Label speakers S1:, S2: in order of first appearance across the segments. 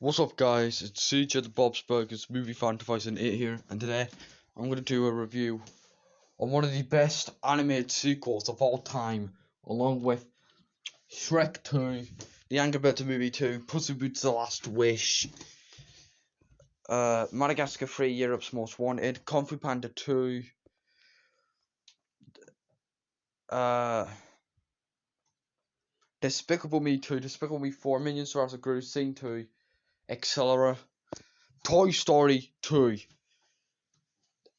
S1: What's up, guys? It's CJ the Bob's Burgers Movie Fan 2008 here, and today I'm going to do a review on one of the best animated sequels of all time, along with Shrek 2, The Angry Birds Movie 2, Puss in Boots: The Last Wish, Madagascar 3: Europe's Most Wanted, Kung Fu Panda 2, uh, Despicable Me 2, Despicable Me 4, Minions Rise of Gru, Scene 2, etc. Toy Story 2.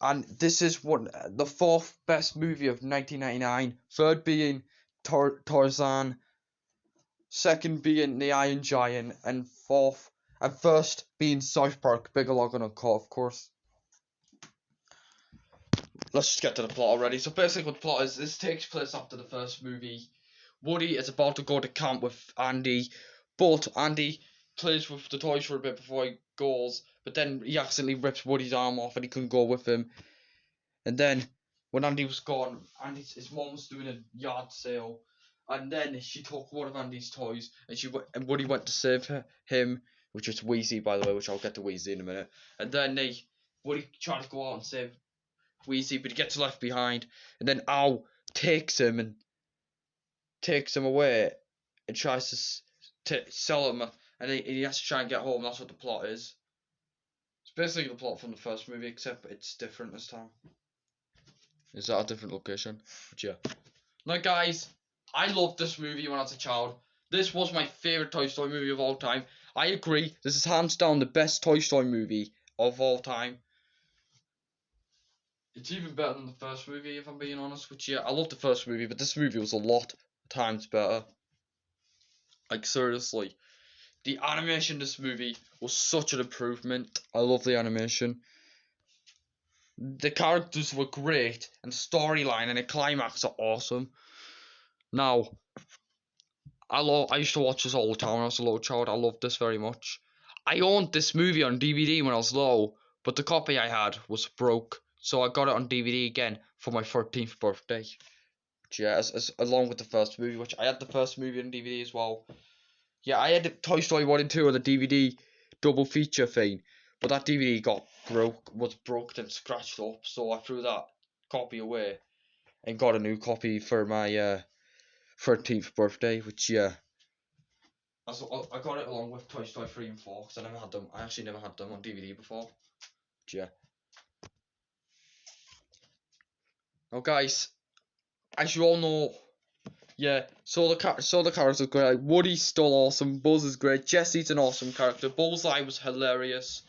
S1: And this is the fourth best movie of 1999. Third being Tarzan, second being The Iron Giant, and first being South Park: Big Log on a Cut, of course. Let's just get to the plot already. So basically, what the plot is, this takes place after the first movie. Woody is about to go to camp with Andy, but Andy plays with the toys for a bit before he goes. But then he accidentally rips Woody's arm off, and he couldn't go with him. And then when Andy was gone, his mom was doing a yard sale, and then she took one of Andy's toys, and Woody went to save him, which is Wheezy, by the way, which I'll get to Wheezy in a minute. And then Woody tried to go out and save Wheezy, but he gets left behind, and then Ow takes him away and tries to sell him, and he has to try and get home. That's what the plot is. It's basically the plot from the first movie, except it's different this time. Is that a different location? But yeah. Now, guys, I loved this movie when I was a child. This was my favourite Toy Story movie of all time. I agree, this is hands down the best Toy Story movie of all time. It's even better than the first movie, if I'm being honest. But yeah, I love the first movie, but this movie was a lot times better. Like, seriously. The animation in this movie was such an improvement. I love the animation. The characters were great, and the storyline and the climax are awesome. Now, I used to watch this all the time when I was a little child. I loved this very much. I owned this movie on DVD when I was little, but the copy I had was broke, so I got it on DVD again for my 13th birthday. Yeah, along with the first movie, which I had the first movie on DVD as well. Yeah, I had Toy Story 1 and 2 on the DVD double feature thing, but that DVD was broke and scratched up, so I threw that copy away and got a new copy for my 13th birthday, which, yeah. I got it along with Toy Story 3 and 4, because I never had them. I actually never had them on DVD before. But yeah. Now, guys, as you all know, yeah, so the characters are great. Like, Woody's still awesome. Buzz is great. Jesse's an awesome character. Bullseye was hilarious.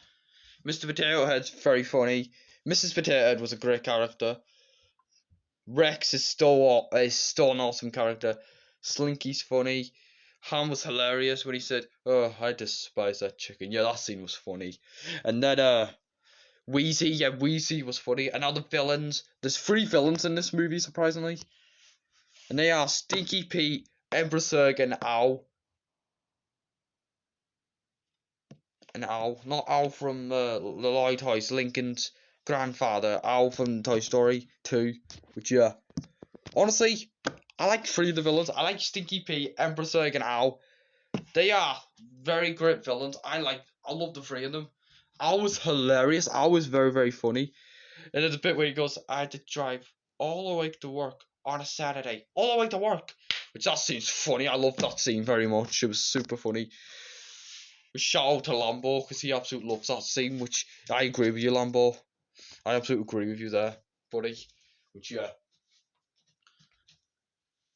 S1: Mr. Potato Head's very funny. Mrs. Potato Head was a great character. Rex is still an awesome character. Slinky's funny. Ham was hilarious when he said, "Oh, I despise that chicken." Yeah, that scene was funny. And then Wheezy was funny. And other villains. There's 3 villains in this movie, surprisingly. And they are Stinky Pete, Emperor Zurg, and Owl. And Owl. Not Owl from the Lighthouse, Lincoln's grandfather. Owl from Toy Story 2. Which, yeah. Honestly, I like 3 of the villains. I like Stinky Pete, Emperor Zurg, and Owl. They are very great villains. I love the 3 of them. Owl was hilarious. Owl was very, very funny. And there's a bit where he goes, "I had to drive all the way to work on a Saturday." All the way to work. Which, that scene's funny. I love that scene very much. It was super funny. Shout out to Lambo, because he absolutely loves that scene, which I agree with you, Lambo. I absolutely agree with you there, buddy. Which, yeah.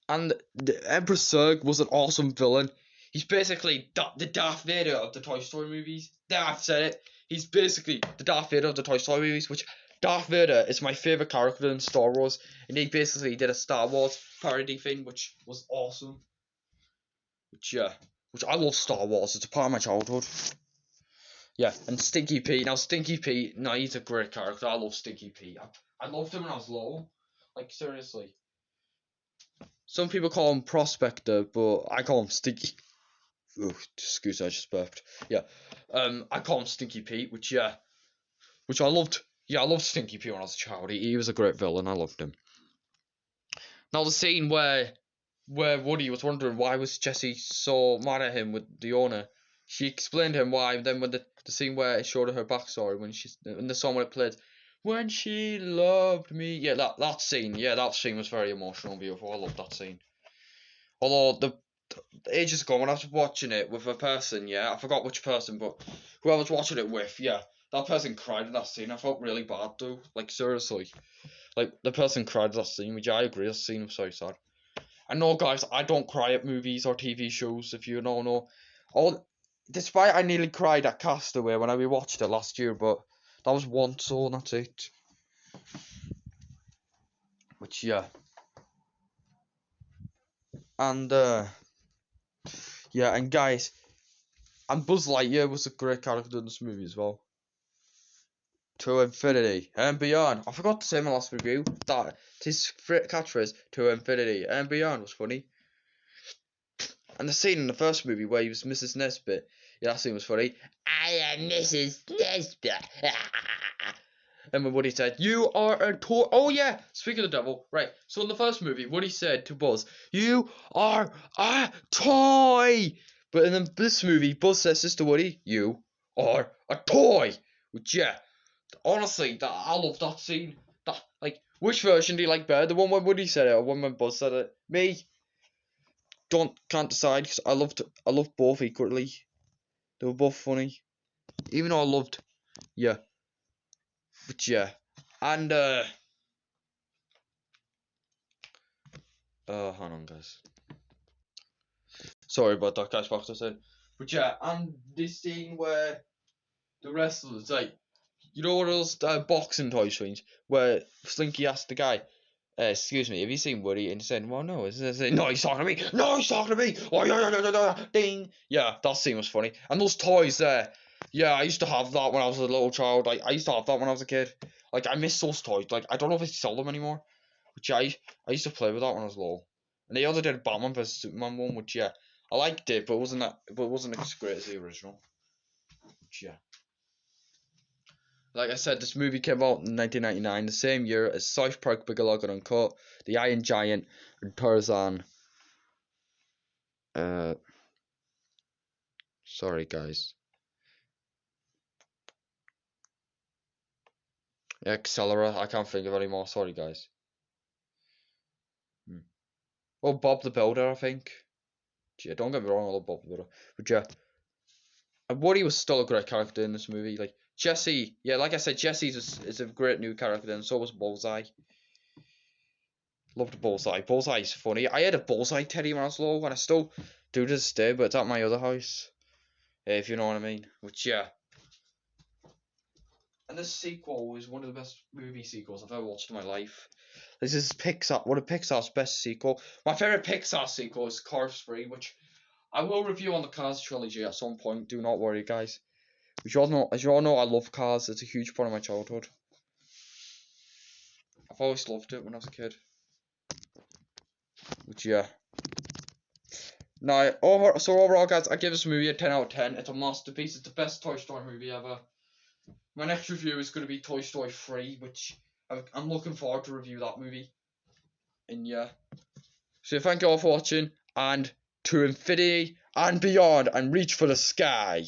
S1: And the Emperor Zurg was an awesome villain. He's basically the Darth Vader of the Toy Story movies. There, I've said it. He's basically the Darth Vader of the Toy Story movies, which Darth Vader is my favourite character in Star Wars. And he basically did a Star Wars parody thing, which was awesome. Which I love Star Wars. It's a part of my childhood. Yeah, and Stinky Pete. Now, Stinky Pete, no, he's a great character. I love Stinky Pete. I loved him when I was little. Like, seriously. Some people call him Prospector, but I call him Stinky. Oh, excuse me, I just burped. Yeah. I call him Stinky Pete, which I loved. Yeah, I loved Stinky Pete when I was a child. He was a great villain. I loved him. Now, the scene where Woody was wondering why was Jesse so mad at him with the owner. she explained to him why. And then when the scene where it showed her backstory when she's in the song when it played, when she loved me, yeah, that scene, was very emotional and beautiful. I love that scene. Although the ages ago when I was watching it with a person, yeah, I forgot which person, but who I was watching it with, yeah, that person cried in that scene. I felt really bad though, like seriously, like the person cried in that scene. Which I agree, that scene was so sad. I know, guys, I don't cry at movies or TV shows. If you don't know, all despite I nearly cried at Castaway when I rewatched it last year, but that was once, so that's it. Which yeah, and yeah, and guys, and Buzz Lightyear was a great character in this movie as well. To infinity and beyond. I forgot to say in my last review that his catchphrase "to infinity and beyond" was funny. And the scene in the first movie where he was Mrs. Nesbit, yeah, that scene was funny. I am Mrs. Nesbit. And when Woody said, "You are a toy." Oh yeah, speaking of the devil, right? So in the first movie, Woody said to Buzz, "You are a toy." But in this movie, Buzz says this to Woody, "You are a toy." Which yeah, honestly, I love that scene. That like, which version do you like better? The one when Woody said it, or one when Buzz said it? Me, can't decide because I loved both equally. They were both funny, even though I loved yeah, but yeah, and hang on, guys. Sorry about that, guys. Back to said, but yeah, and this scene where the wrestlers like, you know what those boxing toy things where Slinky asked the guy, excuse me, have you seen Woody? And he said, well, no. No, he's talking to me. No, he's talking to me. Oh, yeah, ding. Yeah, that scene was funny. And those toys there. Yeah, I used to have that when I was a little child. I used to have that when I was a kid. Like, I miss those toys. Like, I don't know if they sell them anymore. Which I used to play with that when I was little. And they also did Batman vs Superman one, which yeah, I liked it, but it wasn't as great as the original. Which yeah. Like I said, this movie came out in 1999, the same year as South Park: Big Logan Uncut, The Iron Giant, and Tarzan. Sorry guys. Accelera, I can't think of any more. Sorry guys. Oh, Bob the Builder, I think. Yeah, don't get me wrong, I love Bob the Builder, but yeah, and Woody was still a great character in this movie. Like Jesse, yeah, like I said, Jesse is a great new character, and so was Bullseye. Loved Bullseye. Bullseye's funny. I had a Bullseye teddy when I was little, and I still do to this day, but it's at my other house. If you know what I mean. Which, yeah. And this sequel is one of the best movie sequels I've ever watched in my life. This is one of Pixar's best sequel. My favourite Pixar sequel is Cars 3, which I will review on the Cars trilogy at some point. Do not worry, guys. As you all know, I love Cars. It's a huge part of my childhood. I've always loved it when I was a kid. Which, yeah. Now, overall, guys, I give this movie a 10 out of 10. It's a masterpiece. It's the best Toy Story movie ever. My next review is going to be Toy Story 3, which I'm looking forward to review that movie. And yeah. So thank you all for watching, and to infinity and beyond, and reach for the sky.